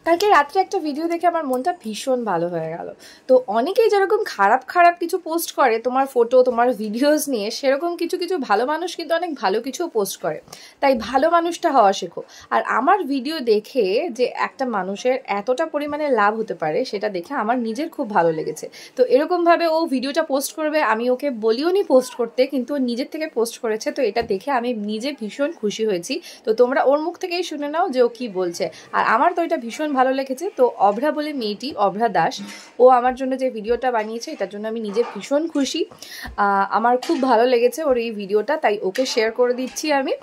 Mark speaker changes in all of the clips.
Speaker 1: কালকে রাত্রে একটা ভিডিও দেখে আমার মনটা ভীষণ ভালো হয়ে গেল। তো অনেকেই যেরকম খারাপ খারাপ কিছু পোস্ট করে তোমার ফটো তোমার ভিডিওস নিয়ে, সেরকম কিছু কিছু ভালো মানুষ কিন্তু অনেক ভালো কিছুও পোস্ট করে। তাই ভালো মানুষটা হওয়া শেখো। আর আমার ভিডিও দেখে যে একটা মানুষের এতটা পরিমাণে লাভ হতে পারে সেটা দেখে আমার নিজের খুব ভালো লেগেছে। তো এরকমভাবে ও ভিডিওটা পোস্ট করবে, আমি ওকে বলিও নি পোস্ট করতে, কিন্তু ও নিজের থেকে পোস্ট করেছে। তো এটা দেখে আমি নিজে ভীষণ খুশি হয়েছি। তো তোমরা ওর মুখ থেকেই শুনে নাও যে ও কী বলছে। আর আমার তো এটা ভীষণ ভালো লেগেছে। তো অভ্রা বলে মেয়েটি, অভ্রা দাস, ও আমার জন্য যে ভিডিওটা বানিয়েছে এটার জন্য আমি নিজে ভীষণ খুশি। আমার খুব ভালো লেগেছে ওর এই ভিডিওটা, তাই ওকে শেয়ার করে দিচ্ছি আমি।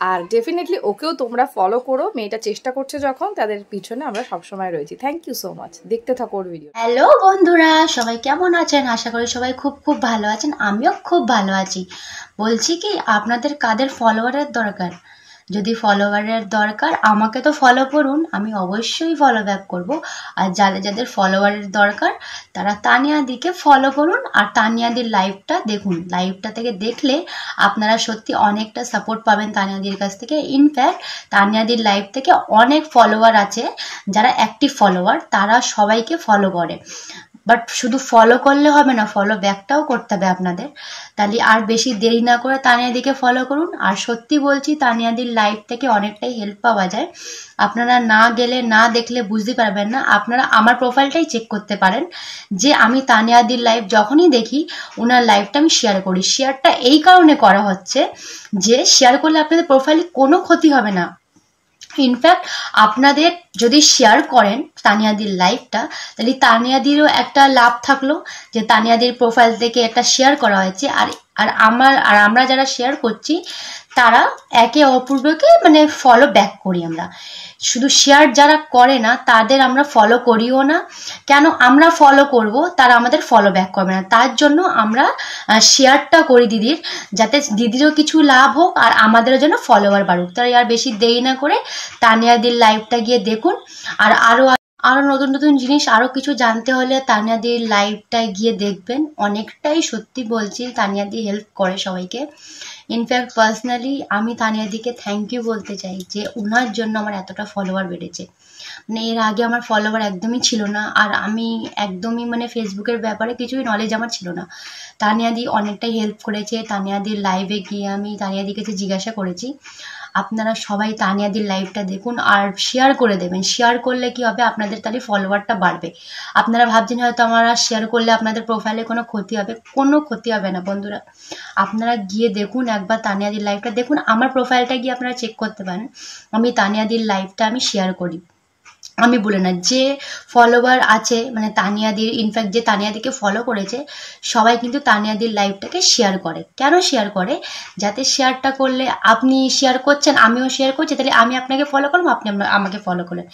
Speaker 1: আর ডেফিনেটলি ওকেও তোমরা ফলো করো, মেয়েটা চেষ্টা করছে যখন, তাদের পিছনে আমরা সবসময় রয়েছি। Thank you so much. দেখতে থাকো ওর ভিডিও।
Speaker 2: হ্যালো বন্ধুরা, সবাই কেমন আছেন? আশা করি সবাই খুব খুব ভালো আছেন। আমিও খুব ভালো আছি। বলছি কি, আপনাদের কাদের ফলোয়ারের দরকার? যদি ফলোয়ারের দরকার আমাকে তো ফলো করুন, আমি অবশ্যই ফলো ব্যাক করব। আর যাদের যাদের ফলোয়ারের দরকার তারা তানিয়াদিকে ফলো করুন আর তানিয়াদির লাইভটা দেখুন। লাইভটা থেকে দেখলে আপনারা সত্যি অনেকটা সাপোর্ট পাবেন তানিয়াদির কাছ থেকে। ইনফ্যাক্ট তানিয়াদির লাইভ থেকে অনেক ফলোয়ার আছে যারা অ্যাক্টিভ ফলোয়ার, তারা সবাইকে ফলো করে। বাট শুধু ফলো করলে হবে না, ফলো ব্যাকটাও করতে হবে আপনাদের। তাহলে আর বেশি দেরি না করে তানিয়াদিকে ফলো করুন। আর সত্যি বলছি, তানিয়াদির লাইভ থেকে অনেকটাই হেল্প পাওয়া যায়। আপনারা না গেলে না দেখলে বুঝতে পারবেন না। আপনারা আমার প্রোফাইলটাই চেক করতে পারেন যে আমি তানিয়াদির লাইভ যখনই দেখি ওনার লাইভটা আমি শেয়ার করি। শেয়ারটা এই কারণে করা হচ্ছে যে শেয়ার করলে আপনাদের প্রোফাইলে কোনো ক্ষতি হবে না। ইনফ্যাক্ট আপনাদের যদি শেয়ার করেন তানিয়াদির লাইভটা, তাহলে তানিয়াদিরও একটা লাভ থাকলো যে তানিয়াদির প্রোফাইল থেকে একটা শেয়ার করা হয়েছে। আর আর আমরা যারা শেয়ার করছি তারা একে অপরকে মানে ফলো ব্যাক করি আমরা। শুধু শেয়ার যারা করে না তাদের আমরা ফলো করিও না। কেন আমরা ফলো করব, তারা আমাদের ফলো ব্যাক করবে না। তার জন্য আমরা শেয়ারটা করি দিদির, যাতে দিদিরও কিছু লাভ হোক আর আমাদেরও যেন ফলোয়ার বাড়ুক। তাই আর বেশি দেরি না করে তানিয়াদির লাইভটা গিয়ে দেখুন। আর আরো নতুন নতুন জিনিস আরো কিছু জানতে হলে তানিয়াদির লাইভটায় গিয়ে দেখবেন। অনেকটাই সত্যি বলছি, তানিয়াদি হেল্প করে সবাইকে। ইনফ্যাক্ট পার্সোনালি আমি তানিয়াদিকে থ্যাংক ইউ বলতে চাই যে ওনার জন্য আমার এতটা ফলোয়ার বেড়েছে। মানে এর আগে আমার ফলোয়ার একদমই ছিল না, আর আমি একদমই মানে ফেসবুকের ব্যাপারে কিছুই নলেজ আমার ছিল না। তানিয়াদি অনেকটাই হেল্প করেছে। তানিয়াদির লাইভে গিয়ে আমি তানিয়াদিকে জিজ্ঞাসা করেছি। আপনারা সবাই তানিয়াদির লাইভটা দেখুন আর শেয়ার করে দেবেন। শেয়ার করলে কি হবে, আপনাদের তাহলে ফলোয়ারটা বাড়বে। আপনারা ভাবছেন হয়তো আমরা শেয়ার করলে আপনাদের প্রোফাইলে কোনো ক্ষতি হবে, কোনো ক্ষতি হবে না বন্ধুরা। আপনারা গিয়ে দেখুন একবার তানিয়াদির লাইভটা দেখুন। আমার প্রোফাইলটা গিয়ে আপনারা চেক করতে পারেন। আমি তানিয়াদির লাইভটা আমি শেয়ার করি, আমি বলে না। যে ফলোয়ার আছে মানে তানিয়াদির, ইনফ্যাক্ট যে তানিয়াদিকে ফলো করেছে সবাই কিন্তু তানিয়াদির লাইভটাকে শেয়ার করে। কেন শেয়ার করে? যাতে শেয়ারটা করলে, আপনি শেয়ার করছেন আমিও শেয়ার করছি, তাহলে আমি আপনাকে ফলো করবো, আপনি আমাকে ফলো করলেন।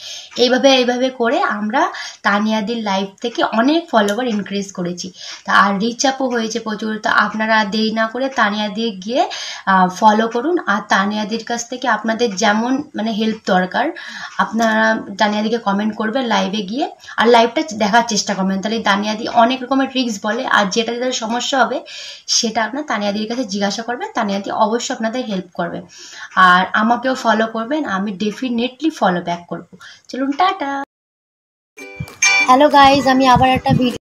Speaker 2: এইভাবে করে আমরা তানিয়াদির লাইভ থেকে অনেক ফলোয়ার ইনক্রিজ করেছি। তা আর রিচ আপও হয়েছে প্রচুর। তা আপনারা দেরি না করে তানিয়াদি গিয়ে ফলো করুন। আর তানিয়াদির কাছ থেকে আপনাদের যেমন মানে হেল্প দরকার আপনারা তানিয়াদিকে কমেন্ট করবেন লাইভে গিয়ে, আর লাইভটা দেখার চেষ্টা করবেন। তাহলে তানিয়াদি অনেক রকমের ট্রিক্স বলে, আর যেটা যেটা সমস্যা হবে সেটা আপনার তানিয়াদির কাছে জিজ্ঞাসা করবেন। তানিয়াদি অবশ্যই আপনাদের হেল্প করবে। আর আমাকেও ফলো করবেন, আমি ডেফিনেটলি ফলো ব্যাক করব। চলুন টাটা। হ্যালো গাইজ, আমি আবার একটা ভিডিও